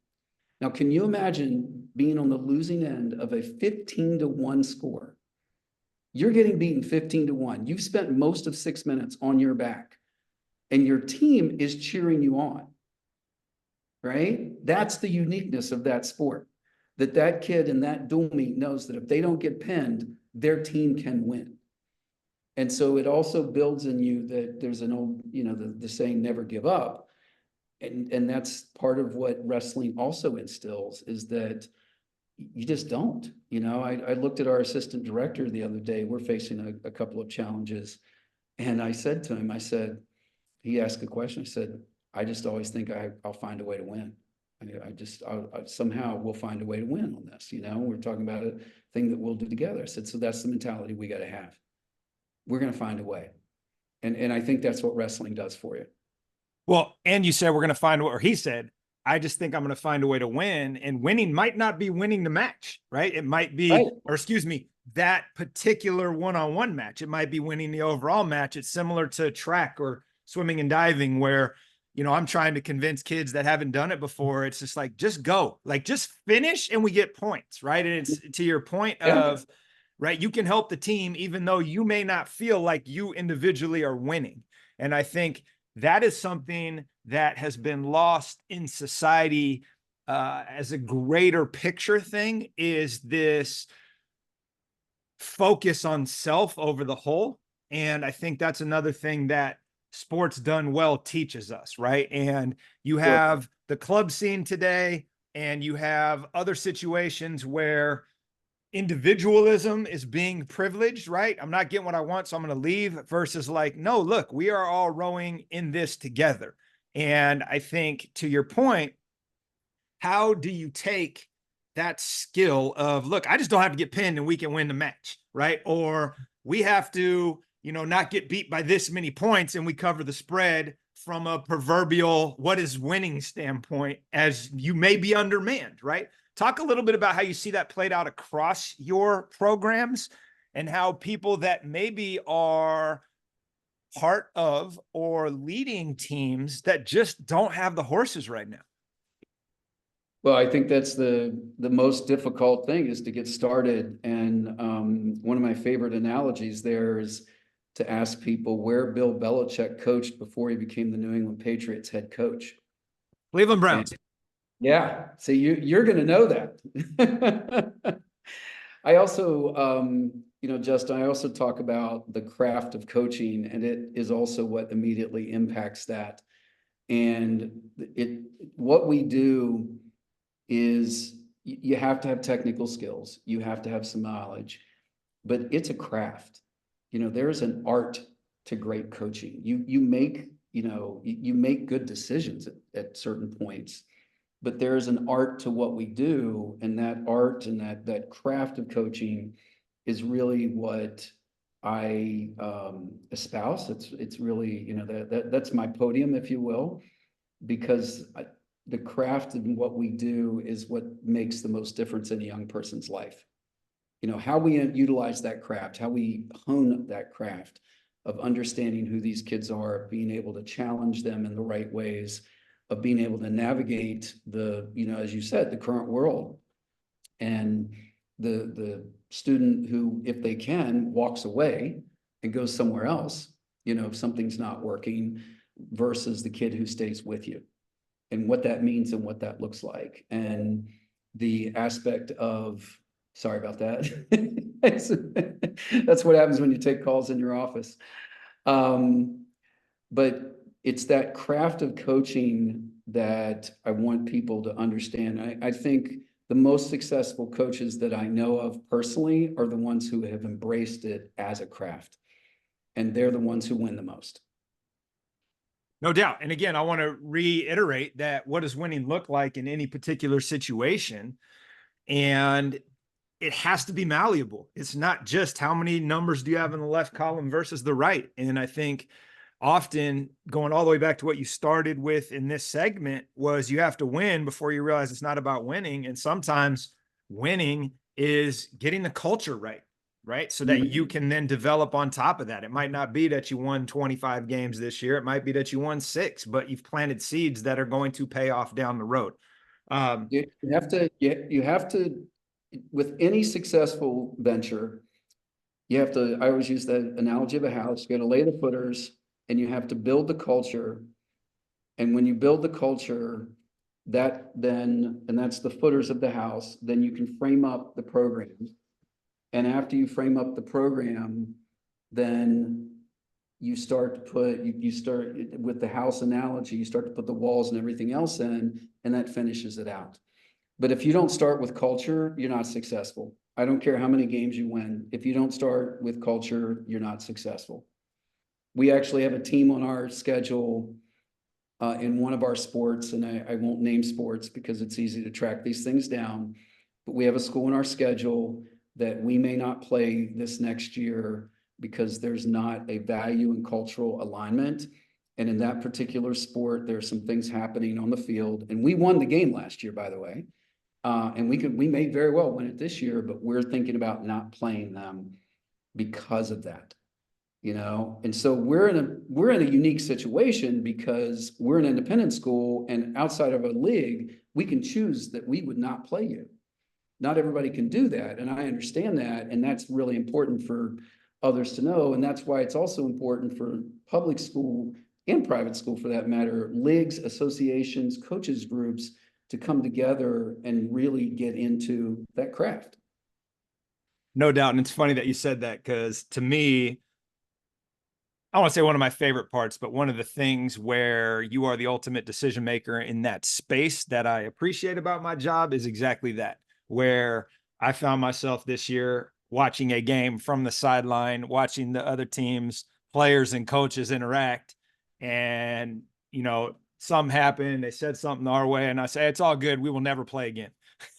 Now, can you imagine being on the losing end of a 15-1 score? You're getting beaten 15-1. You've spent most of 6 minutes on your back, and your team is cheering you on, right? That's the uniqueness of that sport, that kid in that dual meet knows that if they don't get pinned, their team can win. And so it also builds in you that there's an old, the saying, never give up. And that's part of what wrestling also instills, is that you just don't. I looked at our assistant director the other day. We're facing a couple of challenges. And I said to him, he asked a question. I said, I just always think I'll find a way to win. I somehow we'll find a way to win on this. We're talking about a thing that we'll do together. I said, so that's the mentality we got to have. We're going to find a way. And I think that's what wrestling does for you. Well, and you said we're going to find, or he said, I just think I'm going to find a way to win, and winning might not be winning the match, right? It might be, right. or excuse me, that particular one-on-one match. It might be winning the overall match. It's similar to track or swimming and diving where, I'm trying to convince kids that haven't done it before. It's just like, just go, like just finish and we get points, right? And it's to your point of, right, you can help the team even though you may not feel like you individually are winning. And I think that is something that has been lost in society as a greater picture thing, is this focus on self over the whole. And I think that's another thing that sports done well teaches us, right? And you have the club scene today, and you have other situations where individualism is being privileged, right? I'm not getting what I want, so I'm going to leave, versus like, no, look, we are all rowing in this together. And I think to your point, how do you take that skill of, look, I just don't have to get pinned and we can win the match, right? Or we have to, not get beat by this many points and we cover the spread, from a proverbial what is winning standpoint, as you may be undermanned, right? Talk a little bit about how you see that played out across your programs, and how people that maybe are part of or leading teams that just don't have the horses right now. Well, I think that's the most difficult thing, is to get started. And one of my favorite analogies there is to ask people where Bill Belichick coached before he became the New England Patriots head coach. Cleveland Browns. And, yeah. So you're going to know that. I also, Justin, I also talk about the craft of coaching, and it is also what immediately impacts that. And what we do is, you have to have technical skills. You have to have some knowledge, but it's a craft. There is an art to great coaching. You make good decisions at certain points, but there is an art to what we do. And that art and that craft of coaching is really what I espouse. It's really, that's my podium, if you will, because the craft and what we do is what makes the most difference in a young person's life. How we utilize that craft, how we hone that craft of understanding who these kids are, being able to challenge them in the right ways, of being able to navigate the, as you said, the current world. And the student who, if they can, walks away and goes somewhere else, if something's not working, versus the kid who stays with you, and what that means and what that looks like. And the aspect of, sorry about that. That's what happens when you take calls in your office. But it's that craft of coaching that I want people to understand. I think the most successful coaches that I know of personally are the ones who have embraced it as a craft, and they're the ones who win the most. No doubt. And again, I want to reiterate that what does winning look like in any particular situation? And it has to be malleable. It's not just how many numbers do you have in the left column versus the right. And I think often, going all the way back to what you started with in this segment, was you have to win before you realize it's not about winning. And sometimes winning is getting the culture right, so that you can then develop on top of that. It might not be that you won 25 games this year. It might be that you won 6, but you've planted seeds that are going to pay off down the road. You have to, with any successful venture, I always use that analogy of a house. You got to lay the footers, and you have to build the culture. And when you build the culture, and that's the footers of the house, then you can frame up the program. And after you frame up the program, then you start with the house analogy, you start to put the walls and everything else in, and that finishes it out. But if you don't start with culture, you're not successful. I don't care how many games you win. If you don't start with culture, you're not successful. We actually have a team on our schedule in one of our sports, and I won't name sports because it's easy to track these things down, but we have a school in our schedule that we may not play this next year because there's not a value and cultural alignment. And in that particular sport, there's some things happening on the field. And we won the game last year, by the way. And we may very well win it this year, but we're thinking about not playing them because of that. And so we're in a unique situation because we're an independent school, and outside of a league, we can choose that we would not play you. Not everybody can do that, and I understand that, and that's really important for others to know. And that's why it's also important for public school and private school, for that matter, leagues, associations, coaches groups, to come together and really get into that craft. No doubt. And it's funny that you said that, because to me, I want to say one of my favorite parts, but one of the things where you are the ultimate decision maker in that space that I appreciate about my job is exactly that, where I found myself this year watching a game from the sideline, watching the other teams, players and coaches interact. And, some happened, they said something our way, and I say, it's all good. We will never play again.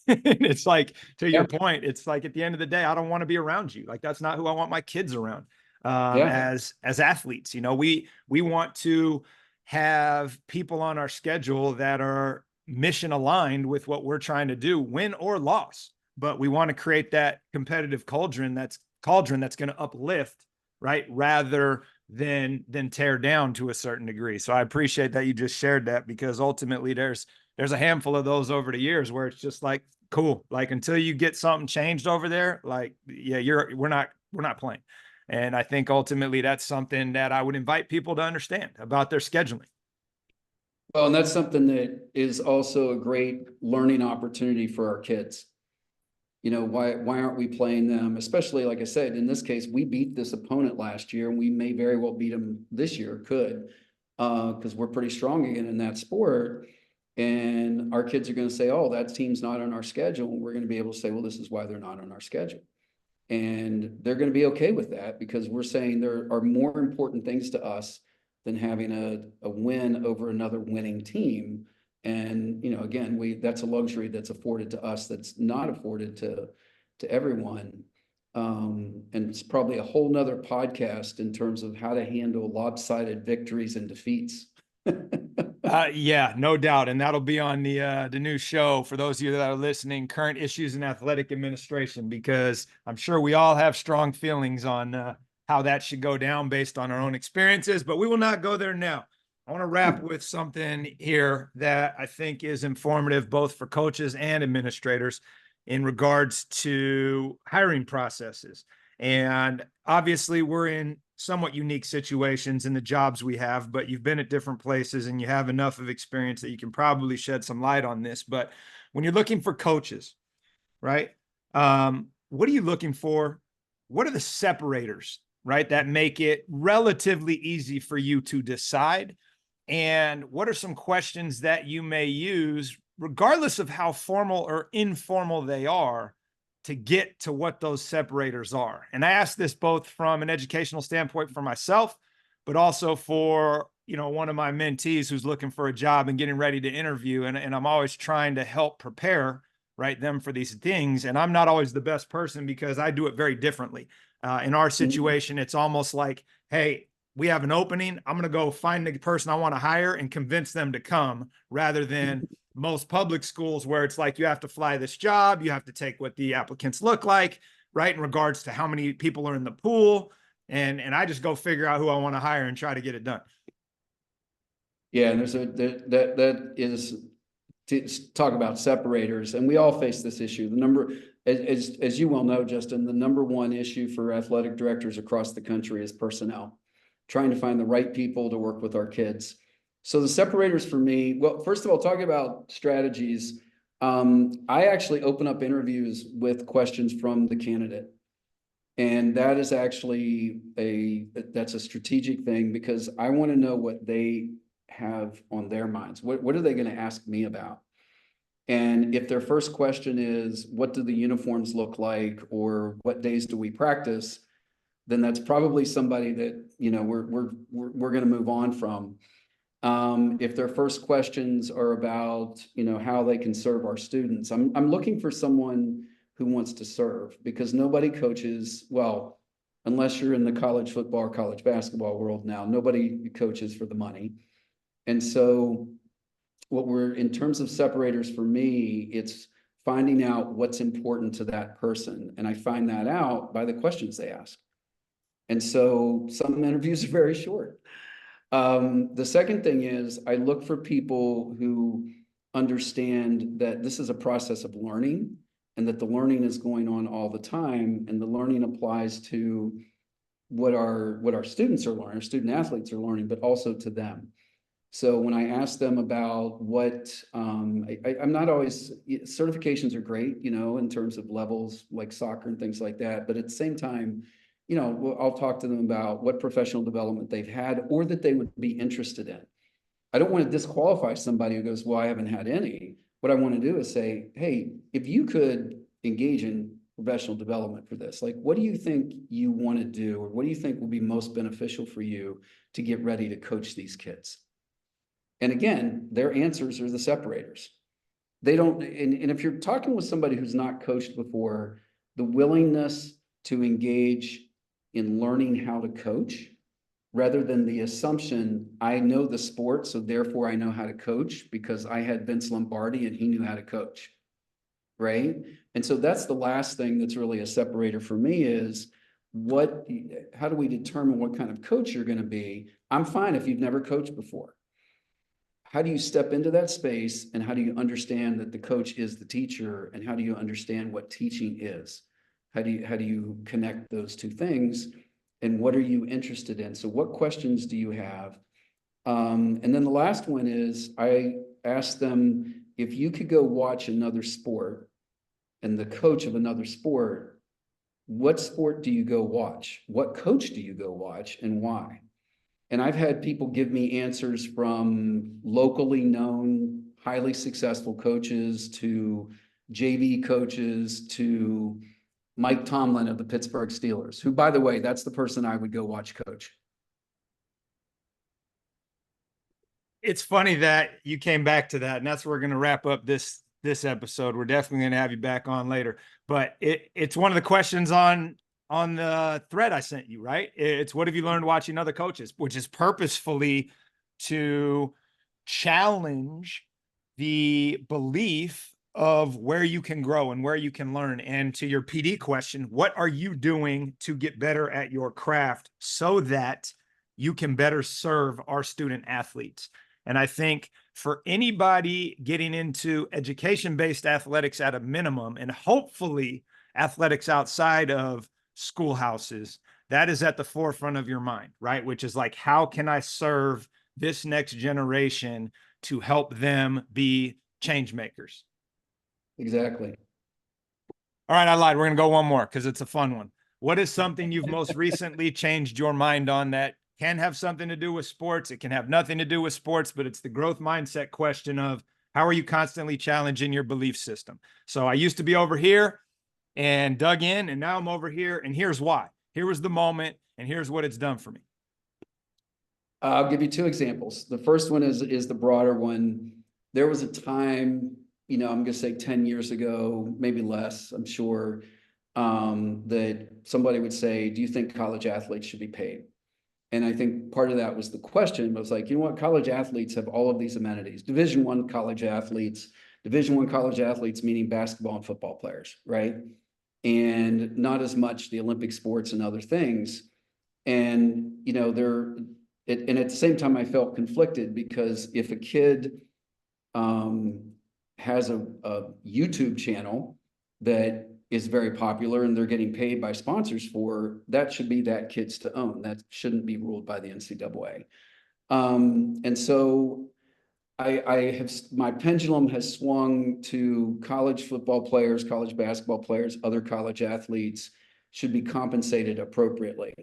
And it's like, to your point, it's like, at the end of the day, I don't want to be around you. Like, that's not who I want my kids around. As athletes, we want to have people on our schedule that are mission aligned with what we're trying to do, win or loss. But we want to create that competitive cauldron that's going to uplift, right, rather than tear down to a certain degree. So I appreciate that you just shared that, because ultimately there's a handful of those over the years where it's just like, cool, like, until you get something changed over there, like, yeah, we're not playing. And I think ultimately that's something that I would invite people to understand about their scheduling. Well, and that's something that is also a great learning opportunity for our kids. Why aren't we playing them? Especially, like I said, in this case, we beat this opponent last year, and we may very well beat them this year, because we're pretty strong again in that sport. And our kids are going to say, oh, that team's not on our schedule. And we're going to be able to say, well, this is why they're not on our schedule. And they're going to be okay with that, because we're saying there are more important things to us than having a win over another winning team. And, again, that's a luxury that's afforded to us that's not afforded to everyone. And it's probably a whole nother podcast in terms of how to handle lopsided victories and defeats. Yeah, no doubt. And that'll be on the new show for those of you that are listening, Current Issues in Athletic Administration, because I'm sure we all have strong feelings on how that should go down based on our own experiences, but we will not go there now. I want to wrap with something here that I think is informative both for coaches and administrators in regards to hiring processes. And obviously we're in somewhat unique situations in the jobs we have, but you've been at different places and you have enough of experience that you can probably shed some light on this. But when you're looking for coaches, right? What are you looking for? What are the separators, right, that make it relatively easy for you to decide? And what are some questions that you may use, regardless of how formal or informal they are, to get to what those separators are? And I ask this both from an educational standpoint for myself, but also for, one of my mentees who's looking for a job and getting ready to interview. And I'm always trying to help prepare, right, them for these things. And I'm not always the best person because I do it very differently. In our situation, it's almost like, hey, we have an opening. I'm going to go find the person I want to hire and convince them to come, rather than most public schools where it's like, you have to fly this job. You have to take what the applicants look like, right, in regards to how many people are in the pool. And I just go figure out who I want to hire and try to get it done. Yeah. And that is to talk about separators, and we all face this issue. The number, as you well know, Justin, the number one issue for athletic directors across the country is personnel, trying to find the right people to work with our kids. So the separators for me, well, first of all, talking about strategies, I actually open up interviews with questions from the candidate. And that is actually that's a strategic thing, because I want to know what they have on their minds. What are they going to ask me about? And if their first question is, what do the uniforms look like, or what days do we practice, then that's probably somebody that, we're going to move on from. If their first questions are about, how they can serve our students, I'm looking for someone who wants to serve, because nobody coaches, well, unless you're in the college football or college basketball world now, nobody coaches for the money. And so in terms of separators for me, it's finding out what's important to that person. And I find that out by the questions they ask. And so some interviews are very short. The second thing is I look for people who understand that this is a process of learning and that the learning is going on all the time, and the learning applies to what our students are learning, our student athletes are learning, but also to them. So when I ask them about what, I'm not always, certifications are great, you know, in terms of levels like soccer and things like that. But at the same time, you know, I'll talk to them about what professional development they've had or that they would be interested in. I don't want to disqualify somebody who goes, well, I haven't had any. What I want to do is say, hey, if you could engage in professional development for this, like, what do you think you want to do? Or what do you think will be most beneficial for you to get ready to coach these kids? And again, their answers are the separators. They don't, and if you're talking with somebody who's not coached before, the willingness to engage in learning how to coach, rather than the assumption, I know the sport, so therefore I know how to coach because I had Vince Lombardi and he knew how to coach, right? And so that's the last thing that's really a separator for me is how do we determine what kind of coach you're going to be? I'm fine if you've never coached before. How do you step into that space, and how do you understand that the coach is the teacher, and how do you understand what teaching is? How do you connect those two things, and what are you interested in? So what questions do you have? And then the last one is I ask them, if you could go watch another sport and the coach of another sport, what sport do you go watch? What coach do you go watch, and why? And I've had people give me answers from locally known, highly successful coaches to JV coaches to Mike Tomlin of the Pittsburgh Steelers, who, by the way, that's the person I would go watch coach. It's funny that you came back to that, and that's where we're going to wrap up this episode. We're definitely going to have you back on later, but it's one of the questions on the thread I sent you, right? It's what have you learned watching other coaches, which is purposefully to challenge the belief of where you can grow and where you can learn. And to your PD question, what are you doing to get better at your craft so that you can better serve our student athletes? And I think for anybody getting into education-based athletics at a minimum, and hopefully athletics outside of schoolhouses, that is at the forefront of your mind, right? Which is like, how can I serve this next generation to help them be change makers? Exactly. All right, I lied. We're going to go one more because it's a fun one. What is something you've most recently changed your mind on that can have something to do with sports? It can have nothing to do with sports, but it's the growth mindset question of how are you constantly challenging your belief system? So I used to be over here and dug in, and now I'm over here, and here's why. Here was the moment, and here's what it's done for me. I'll give you two examples. The first one is the broader one. There was a time, you know, I'm going to say 10 years ago, maybe less, I'm sure, that somebody would say, do you think college athletes should be paid? And I think part of that was the question was like, you know what, college athletes have all of these amenities. Division I college athletes, meaning basketball and football players, right? And not as much the Olympic sports and other things. And, you know, and at the same time, I felt conflicted because if a kid has a YouTube channel that is very popular and they're getting paid by sponsors for, that should be that kid's to own. That shouldn't be ruled by the NCAA. And so my pendulum has swung to college football players, college basketball players, other college athletes should be compensated appropriately.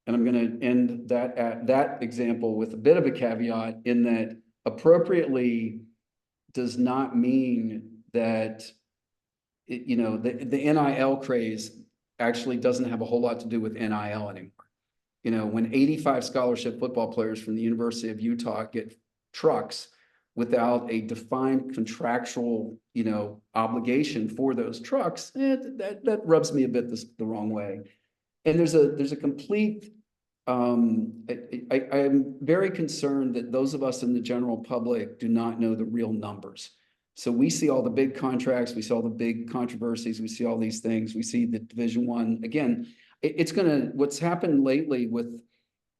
And I'm going to end that example with a bit of a caveat in that appropriately does not mean that, you know, the NIL craze actually doesn't have a whole lot to do with NIL anymore. You know, when 85 scholarship football players from the University of Utah get trucks without a defined contractual, you know, obligation for those trucks, that rubs me a bit the wrong way. And there's a complete, I'm very concerned that those of us in the general public do not know the real numbers. So we see all the big contracts, we see all the big controversies, we see all these things, we see the Division I. Again, what's happened lately with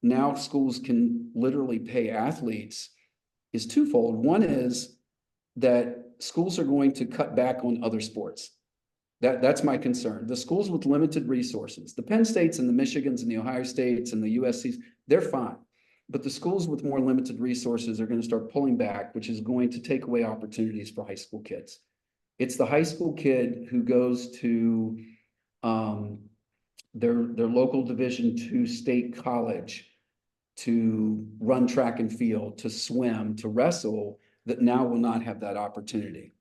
now schools can literally pay athletes is twofold. One is that schools are going to cut back on other sports. That's my concern. The schools with limited resources, the Penn States and the Michigans and the Ohio States and the USCs, they're fine. But the schools with more limited resources are going to start pulling back, which is going to take away opportunities for high school kids. It's the high school kid who goes to their local Division II state college to run track and field, to swim, to wrestle, that now will not have that opportunity.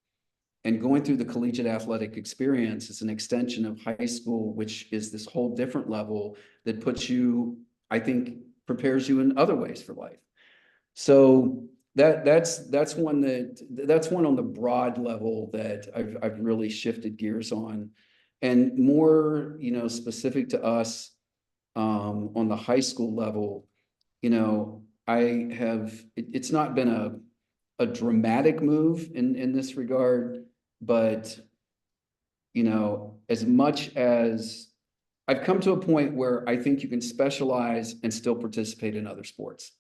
And going through the collegiate athletic experience is an extension of high school, which is this whole different level that puts you, I think, prepares you in other ways for life. So that's one on the broad level that I've really shifted gears on, and more, specific to us on the high school level. It's not been a dramatic move in this regard, but as much as I've come to a point where I think you can specialize and still participate in other sports.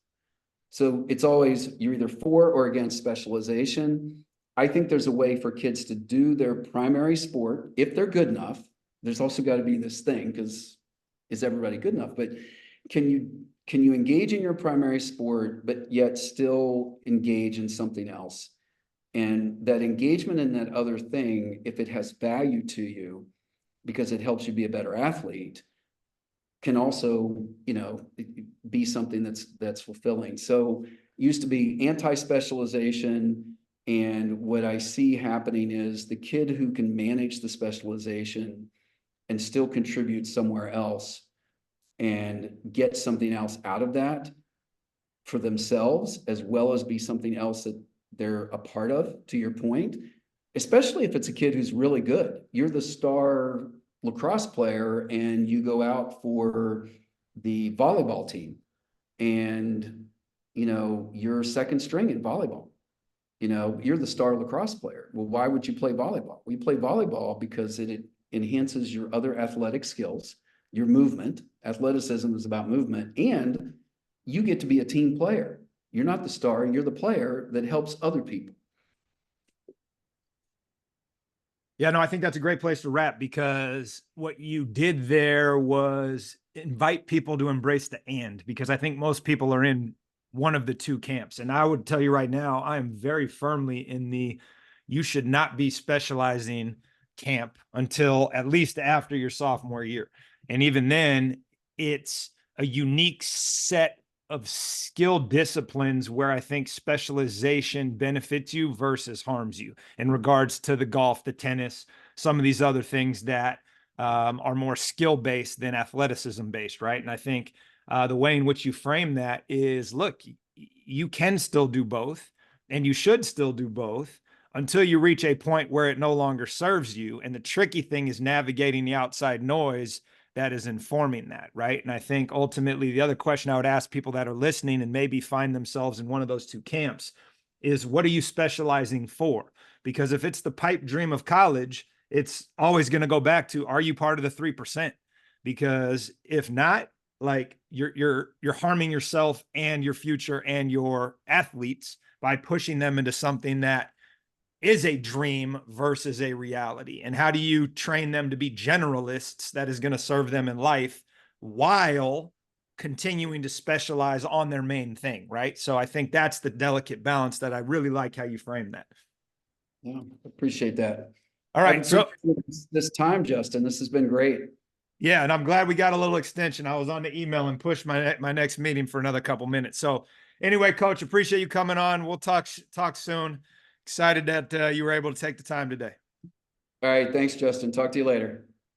So it's always, you're either for or against specialization. I think there's a way for kids to do their primary sport if they're good enough. There's also got to be this thing, because is everybody good enough? But can you engage in your primary sport, but yet still engage in something else? And that engagement in that other thing, if it has value to you, because it helps you be a better athlete, can also, be something that's fulfilling. So used to be anti-specialization. And what I see happening is the kid who can manage the specialization and still contribute somewhere else and get something else out of that for themselves, as well as be something else that they're a part of, to your point, especially if it's a kid who's really good. You're the star lacrosse player and you go out for the volleyball team and, you're second string in volleyball. You're the star lacrosse player. Well, why would you play volleyball? We play volleyball because it enhances your other athletic skills, your movement. Athleticism is about movement, and you get to be a team player. You're not the star, you're the player that helps other people. Yeah, no, I think that's a great place to wrap, because what you did there was invite people to embrace the "and," because I think most people are in one of the two camps. And I would tell you right now, I am very firmly in the you should not be specializing camp until at least after your sophomore year. And even then, it's a unique set of skill disciplines where I think specialization benefits you versus harms you, in regards to the golf, the tennis, some of these other things that are more skill-based than athleticism-based, right? And I think the way in which you frame that is, look, you can still do both, and you should still do both until you reach a point where it no longer serves you. And the tricky thing is navigating the outside noise that is informing that, right? And I think ultimately the other question I would ask people that are listening and maybe find themselves in one of those two camps is, what are you specializing for? Because if it's the pipe dream of college, it's always going to go back to, are you part of the 3%? Because if not, like, you're harming yourself and your future and your athletes by pushing them into something that is a dream versus a reality. And how do you train them to be generalists that is going to serve them in life while continuing to specialize on their main thing, right? So I think that's the delicate balance that I really like how you frame that. Yeah, appreciate that. All right. So this time, Justin, this has been great. Yeah, and I'm glad we got a little extension. I was on the email and pushed my next meeting for another couple minutes. So anyway, Coach, appreciate you coming on. We'll talk soon. Excited that you were able to take the time today. All right. Thanks, Justin. Talk to you later.